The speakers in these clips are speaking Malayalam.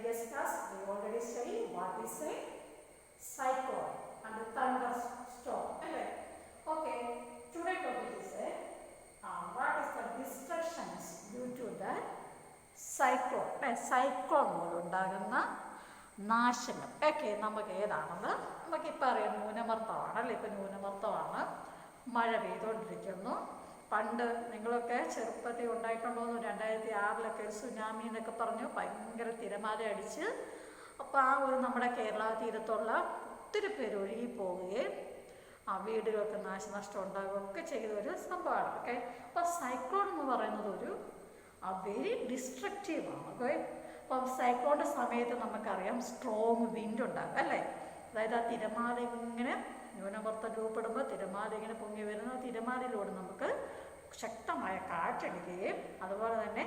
discussed, we already studied what is a cyclone and a thunderstorm. Okay, today topic is what is the destructions due to the cyclone. Cyclone മൂലമുണ്ടാകുന്ന നാശങ്ങൾ ഒക്കെ നമുക്ക് ഏതാണെന്ന് നമുക്കിപ്പോൾ അറിയാം. ന്യൂനമർദ്ദമാണ് അല്ലേ, ഇപ്പം ന്യൂനമർദ്ദമാണ്, മഴ പെയ്തുകൊണ്ടിരിക്കുന്നു. പണ്ട് നിങ്ങളൊക്കെ ചെറുപ്പത്തിൽ ഉണ്ടായിട്ടുണ്ടോന്ന് 2006 സുനാമി എന്നൊക്കെ പറഞ്ഞു ഭയങ്കര തിരമാല അടിച്ച് അപ്പോൾ ആ ഒരു നമ്മുടെ കേരള തീരത്തുള്ള ഒത്തിരി പേര് ഒഴുകി പോവുകയും ആ വീടുകൾക്ക് നാശനഷ്ടം ഉണ്ടാകുകയൊക്കെ ചെയ്ത ഒരു സംഭവമാണ്. ഓക്കെ, അപ്പോൾ സൈക്ലോൺ എന്ന് പറയുന്നത് ഒരു വെരി ഡിസ്ട്രക്റ്റീവാണ്. ഓക്കെ, അപ്പം സൈക്ലോണിൻ്റെ സമയത്ത് നമുക്കറിയാം സ്ട്രോങ് വിൻഡ് ഉണ്ടാകും അല്ലേ. അതായത് ആ തിരമാല ഇങ്ങനെ ന്യൂനമർദ്ദം രൂപപ്പെടുമ്പോൾ തിരമാല ഇങ്ങനെ പൊങ്ങി വരുന്ന തിരമാലയിലൂടെ നമുക്ക് ശക്തമായ കാറ്റടിക്കുകയും അതുപോലെ തന്നെ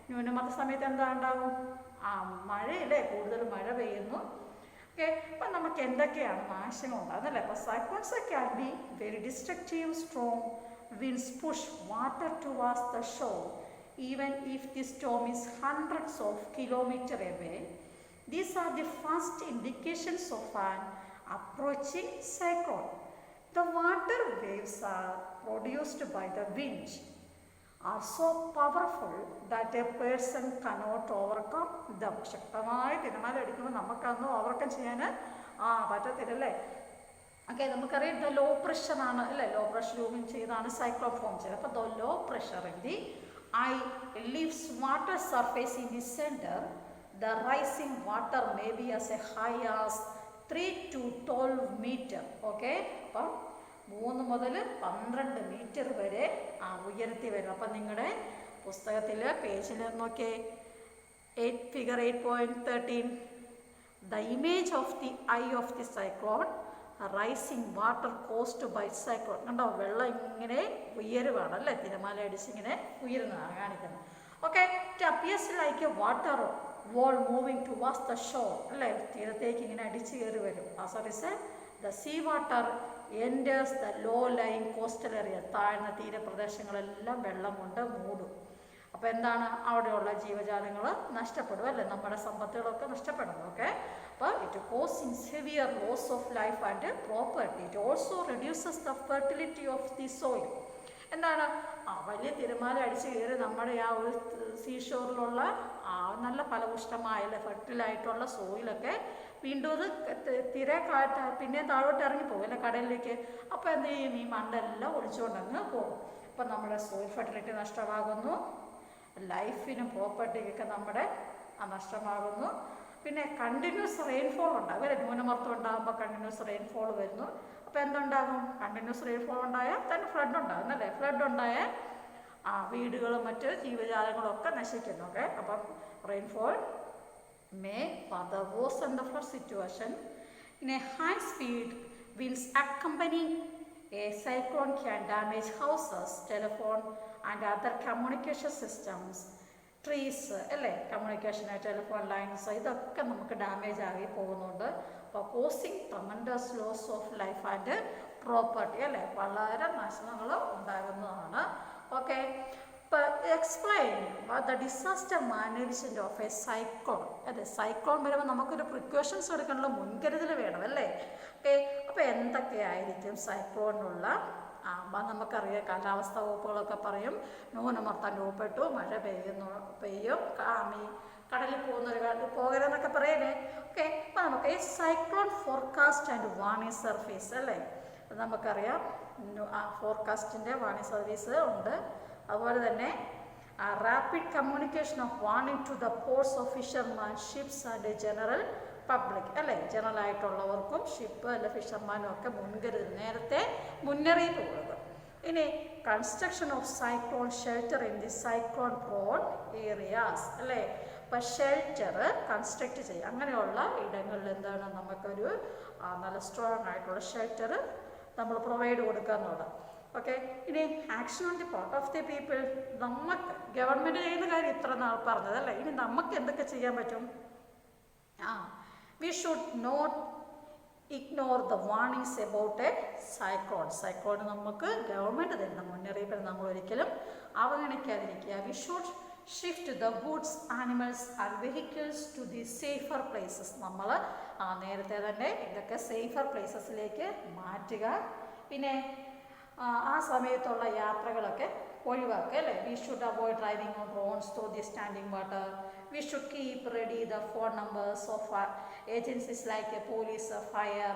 ന്യൂനമർദ്ദ സമയത്ത് എന്താ ഉണ്ടാകും, ആ മഴയില്ലേ, കൂടുതൽ മഴ പെയ്യുന്നു. ഓക്കെ, അപ്പം നമുക്ക് എന്തൊക്കെയാണ് നാശങ്ങൾ ഉണ്ടാകുന്നല്ലേ. അപ്പോൾ cyclones can be very destructive. Strong winds push water towards the shore even if the storm is hundreds of kilometers away. These are the first indications of an approaching cyclone. The water waves are produced by the wind are so powerful that a person cannot overcome them. ശക്തമായ തിരമാല അടിക്കുമ്പോൾ നമുക്കതൊന്നും ഓവർകം ചെയ്യാൻ പറ്റത്തില്ലല്ലേ. ഓക്കെ, നമുക്കറിയാം ഇത് ലോ പ്രഷറാണ് അല്ലേ, ലോ പ്രഷർ രൂപം ചെയ്താണ് സൈക്ലോൺ ഫോം ചെയ്തത്. അപ്പോൾ the low pressure in the eye leaves water surface in the center. The rising water may be as high as 3 to 12 meter. Okay, അപ്പം 3 മുതൽ 12 മീറ്റർ വരെ ഉയരത്തിൽ വരും. അപ്പം നിങ്ങളുടെ പുസ്തകത്തിൽ പേജിൽ നോക്കിയേ, figure 8.13, the image of the eye of the cyclone, rising water caused by cyclone. കണ്ടോ, വെള്ളം ഇങ്ങനെ ഉയരുവാണ് അല്ലേ, തിരമാല അടിച്ചിങ്ങനെ ഉയരുന്നതാണ് കാണിക്കുന്നത്. Okay, it appears like a water wall moving towards the shore അല്ലേ, തീരത്തേക്ക് ഇങ്ങനെ അടിച്ചു കയറി വരും. The sea water enters the low lying coastal area. താഴ്ന്ന തീരപ്രദേശങ്ങളെല്ലാം വെള്ളം കൊണ്ട് മൂടും. അപ്പോൾ എന്താണ്, അവിടെയുള്ള ജീവജാലങ്ങൾ നഷ്ടപ്പെടും അല്ലേ, നമ്മുടെ സമ്പത്തുകളൊക്കെ നഷ്ടപ്പെടും. ഓക്കെ, അപ്പോൾ it causing severe loss of life and property. It also reduces the fertility of the soil. എന്താണ്, വലിയ തിരമാല അടിച്ച് കയറി നമ്മുടെ ആ ഒരു സീഷോറിലുള്ള നല്ല ഫലപുഷ്ടമായ ഫെർട്ടിലായിട്ടുള്ള സോയിലൊക്കെ വീണ്ടും അത് കാറ്റ് പിന്നെ താഴോട്ട് ഇറങ്ങിപ്പോകും അല്ലെ കടലിലേക്ക്. അപ്പോൾ എന്ത് ചെയ്യും, ഈ മണ്ണെല്ലാം ഒളിച്ചുകൊണ്ടങ്ങ് പോകും. അപ്പം നമ്മുടെ സോയിൽ ഫെർട്ടിലിറ്റി നഷ്ടമാകുന്നു, ലൈഫിനും പ്രോപ്പർട്ടിക്കൊക്കെ നമ്മുടെ നഷ്ടമാകുന്നു. പിന്നെ കണ്ടിന്യൂസ് റെയിൻഫോൾ ഉണ്ടാകും അല്ലെ, ന്യൂനമർദ്ദം ഉണ്ടാകുമ്പോൾ കണ്ടിന്യൂസ് റെയിൻഫോൾ വരുന്നു. അപ്പോൾ എന്തുണ്ടാകും, കണ്ടിന്യൂസ് റെയിൻഫോൾ ഉണ്ടായാൽ തന്നെ ഫ്ലഡ് ഉണ്ടാകും അല്ലേ. ഫ്ലഡ് ഉണ്ടായാൽ വീടുകളും മറ്റ് ജീവജാലങ്ങളും ഒക്കെ നശിക്കുന്നു. ഓക്കെ, അപ്പം rainfall may further worsen the flood situation. In a high speed winds accompanying a cyclone can damage houses, telephone and other communication systems. Trees അല്ലേ, കമ്മ്യൂണിക്കേഷൻ ടെലിഫോൺ ലൈൻസ് ഇതൊക്കെ നമുക്ക് ഡാമേജ് ആയി പോകുന്നുണ്ട്. അപ്പോൾ causing tremendous loss of life and property അല്ലേ, വളരെ നാശനങ്ങൾ ഉണ്ടാകുന്നതാണ്. ഓക്കെ, ഇപ്പോൾ explain the disaster management of a cyclone. അതെ, സൈക്ലോൺ വരുമ്പോൾ നമുക്കൊരു പ്രിക്കോഷൻസ് എടുക്കാനുള്ള മുൻകരുതൽ വേണം അല്ലേ. ഓക്കെ, അപ്പോൾ എന്തൊക്കെയായിരിക്കും സൈക്ലോണിനുള്ള നമുക്കറിയാം. കാലാവസ്ഥ വകുപ്പുകളൊക്കെ പറയും ന്യൂനമർദ്ദം രൂപപ്പെട്ടു, മഴ പെയ്യും, കടലിൽ പോകരുതെന്നൊക്കെ പറയല്ലേ. ഓക്കെ, അപ്പോൾ നമുക്ക് ഈ cyclone forecast and warning service അല്ലേ, നമുക്കറിയാം ഫോർകാസ്റ്റിൻ്റെ വാർണിംഗ് സർവീസ് ഉണ്ട്. അതുപോലെ തന്നെ rapid communication of warning to the ports of fisherman, ships and general public അല്ലേ, ജനറലായിട്ടുള്ളവർക്കും ഷിപ്പ് അല്ലെ ഫിഷർമാനും ഒക്കെ മുൻകരുതൽ നേരത്തെ മുന്നറിയിപ്പ് കൊടുക്കും. ഇനി construction of cyclone shelter in the cyclone prawn areas അല്ലേ. അപ്പം ഷെൽട്ടർ കൺസ്ട്രക്റ്റ് ചെയ്യുക, അങ്ങനെയുള്ള ഇടങ്ങളിൽ എന്താണ് നമുക്കൊരു നല്ല സ്ട്രോങ് ആയിട്ടുള്ള ഷെൽട്ടർ നമ്മൾ പ്രൊവൈഡ് കൊടുക്കുക എന്നുള്ളത്. ഓക്കെ, ഇനി action on the part of the people. നമുക്ക് ഗവൺമെൻറ് ചെയ്യുന്ന കാര്യം ഇത്ര നാൾ പറഞ്ഞതല്ലേ, ഇനി നമുക്ക് എന്തൊക്കെ ചെയ്യാൻ പറ്റും. We should not ignore the warnings about a cyclone. Cyclone നമുക്ക് ഗവൺമെൻറ് തരുന്ന മുന്നറിയിപ്പിൽ നമ്മൾ ഒരിക്കലും അവഗണിക്കാതിരിക്കുക. We should shift the goods, animals and vehicles to the safer places. നമ്മൾ നേരത്തെ തന്നെ ഇതൊക്കെ സേഫർ പ്ലേസസിലേക്ക് മാറ്റുക. പിന്നെ ആ സമയത്തുള്ള യാത്രകളൊക്കെ ഒഴിവാക്കുക അല്ലേ. We should avoid driving on roads through the standing water. We should keep ready the phone numbers of agencies like police, fire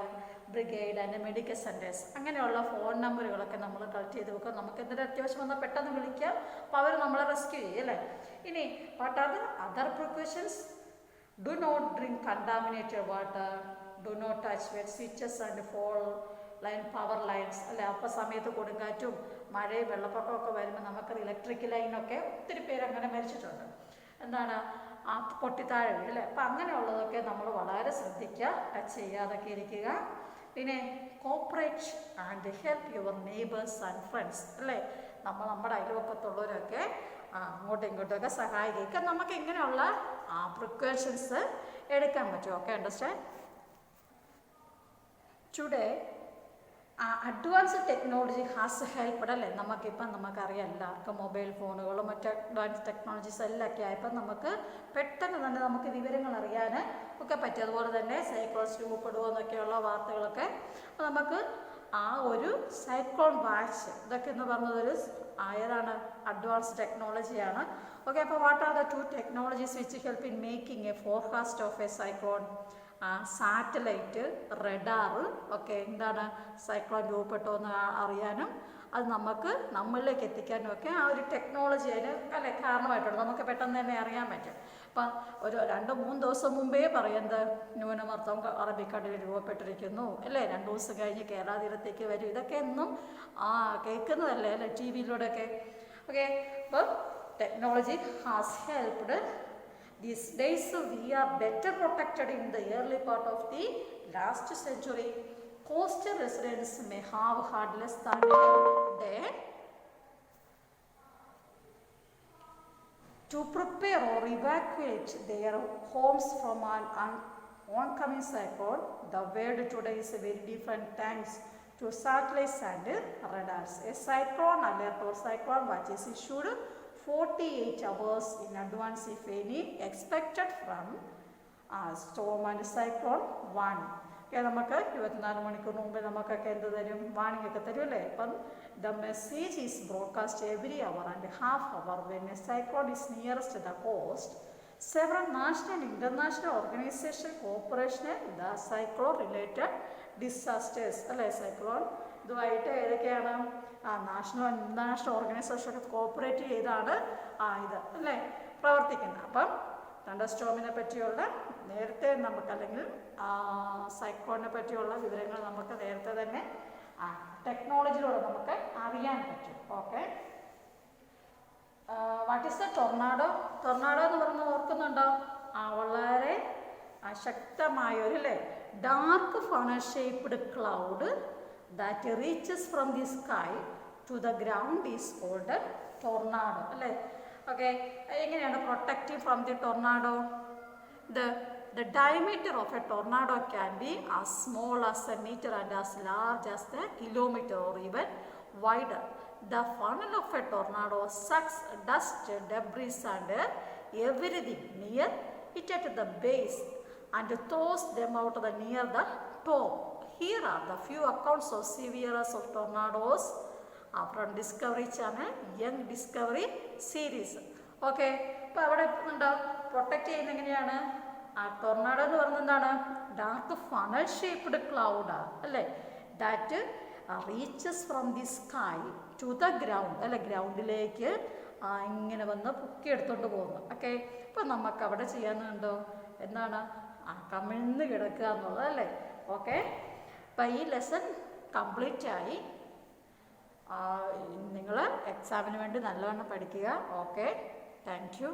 brigade and medical centres. അങ്ങനെയുള്ള ഫോൺ നമ്പറുകളൊക്കെ നമ്മൾ കളക്ട് ചെയ്ത് വെക്കുക. നമുക്ക് എന്തെങ്കിലും അത്യാവശ്യം വന്നാൽ പെട്ടെന്ന് വിളിക്കാം, അപ്പോൾ അവർ നമ്മളെ റെസ്ക്യൂ ചെയ്യും അല്ലേ. ഇനി what are the other precautions? Do not drink contaminated water, do not touch wet switches and fallen power lines അല്ലേ. അപ്പോൾ സമയത്ത് കൊടുങ്കാറ്റും മഴയും വെള്ളപ്പൊക്കമൊക്കെ വരുമ്പോൾ നമുക്ക് ഇലക്ട്രിക് ലൈനൊക്കെ ഒത്തിരി പേര് അങ്ങനെ മരിച്ചിട്ടുണ്ട്. എന്താണ് ആ പൊട്ടിത്താഴെ വീഴും അല്ലേ. അപ്പം അങ്ങനെയുള്ളതൊക്കെ നമ്മൾ വളരെ ശ്രദ്ധിക്കുക, ടച്ച് ചെയ്യാതൊക്കെ ഇരിക്കുക. പിന്നെ cooperate and help your neighbours and friends അല്ലേ. നമ്മുടെ അയൽവക്കത്തുള്ളവരൊക്കെ അങ്ങോട്ടും ഇങ്ങോട്ടുമൊക്കെ സഹായിക്കുക. നമുക്ക് ഇങ്ങനെയുള്ള പ്രിക്കോഷൻസ് എടുക്കാൻ പറ്റും. Okay, understand? Today advance technology has helped അല്ലേ. നമുക്കറിയാം എല്ലാവർക്കും മൊബൈൽ ഫോണുകളും മറ്റ് അഡ്വാൻസ് ടെക്നോളജീസ് എല്ലാം ഒക്കെ ആയപ്പോൾ നമുക്ക് പെട്ടെന്ന് തന്നെ നമുക്ക് വിവരങ്ങൾ അറിയാൻ ഒക്കെ പറ്റും. അതുപോലെ തന്നെ സൈക്ലോൺസ് രൂപപ്പെടുമോ എന്നൊക്കെയുള്ള വാർത്തകളൊക്കെ. അപ്പോൾ നമുക്ക് ആ ഒരു സൈക്ലോൺ വാച്ച് ഇതൊക്കെ എന്ന് പറഞ്ഞതൊരു ഏതാണ് അഡ്വാൻസ് ടെക്നോളജിയാണ്. ഓക്കെ, അപ്പോൾ what are the two technologies which help in making A forecast of a cyclone? Satellite, radar. Okay, എന്താണ് സൈക്ലോൺ രൂപപ്പെട്ടോ എന്ന് അറിയാനും അത് നമുക്ക് നമ്മളിലേക്ക് എത്തിക്കാനും ഒക്കെ ആ ഒരു ടെക്നോളജി അതിന് അല്ലേ കാരണമായിട്ടുണ്ട്. നമുക്ക് പെട്ടെന്ന് തന്നെ അറിയാൻ പറ്റും. അപ്പം ഒരു 2-3 ദിവസം മുമ്പേ പറയുന്നത് ന്യൂനമർദ്ദം അറബിക്കടലിൽ രൂപപ്പെട്ടിരിക്കുന്നു അല്ലേ. 2 ദിവസം കഴിഞ്ഞ് കേരള തീരത്തേക്ക് വരും. ഇതൊക്കെ എന്നും കേൾക്കുന്നതല്ലേ അല്ലേ ടി വിയിലൂടെയൊക്കെ. ഓക്കെ, അപ്പം technology has helped. These days we are better protected in the early part of the last century. Coastal residents may have had less than a day to prepare or evacuate their homes from an oncoming cyclone. The world today is very different thanks to satellites and radars. A cyclone alert or cyclone watch is issued 48 hours in advance if any expected from storm and cyclone 1. നമുക്ക് 24 മണിക്കൂർ മുമ്പേ നമുക്കൊക്കെ എന്ത് തരും? വാണിംഗ് ഒക്കെ തരും അല്ലേ. അപ്പം the message is broadcast every hour and half hour when a cyclone is nearest the coast. Several national and international organisation cooperation the cyclone related disasters അല്ലേ. സൈക്ലോൺ ഇതുമായിട്ട് ഏതൊക്കെയാണ് നാഷണൽ ഇൻ്റർനാഷണൽ ഓർഗനൈസേഷൻ കോപ്പറേറ്റ് ചെയ്താണ് ഇത് അല്ലേ പ്രവർത്തിക്കുന്നത്. അപ്പം തണ്ടർ സ്റ്റോമിനെ പറ്റിയുള്ള നേരത്തെ നമുക്ക് അല്ലെങ്കിൽ സൈക്ലോണിനെ പറ്റിയുള്ള വിവരങ്ങൾ നമുക്ക് നേരത്തെ തന്നെ ടെക്നോളജിയിലൂടെ നമുക്ക് അറിയാൻ പറ്റും. Okay, what is the tornado? Tornado എന്ന് പറഞ്ഞാൽ ഓർക്കുന്നുണ്ടോ? വളരെ ശക്തമായൊരു അല്ലേ dark funnel shaped cloud that reaches from the sky to the ground is called a tornado അല്ലേ. ഓക്കെ, എങ്ങനെയാണ് protecting from the tornado? The diameter of a tornado can be as small as a meter and as large as a kilometer or even wider. The funnel of a tornado sucks dust, debris and everything near it at the base and throws them out near the top. Here are the few accounts of severest of tornadoes from Discovery Channel, Young Discovery series. Okay, ഇപ്പോൾ അവിടെ ഉണ്ടാവും പ്രൊട്ടക്റ്റ് ചെയ്യുന്ന എങ്ങനെയാണ്? ടൊർണാഡോ എന്ന് പറയുന്നത് എന്താണ്? ഡാർക്ക് ഫണൽ ഷേപ്ഡ് ക്ലൗഡാണ് അല്ലേ. That reaches from the sky to the ground അല്ലെ. ഗ്രൗണ്ടിലേക്ക് ഇങ്ങനെ വന്ന് പൊക്കിയെടുത്തോണ്ട് പോകുന്നു. ഓക്കെ, ഇപ്പം നമുക്ക് അവിടെ ചെയ്യാനുണ്ടോ എന്താണ് കമിഴ്ന്ന് കിടക്കുക എന്നുള്ളത് അല്ലേ. ഓക്കെ, അപ്പം ഈ ലെസൺ കംപ്ലീറ്റ് ആയി. നിങ്ങൾ എക്സാമിന് വേണ്ടി നല്ലവണ്ണം പഠിക്കുക. Okay, thank you.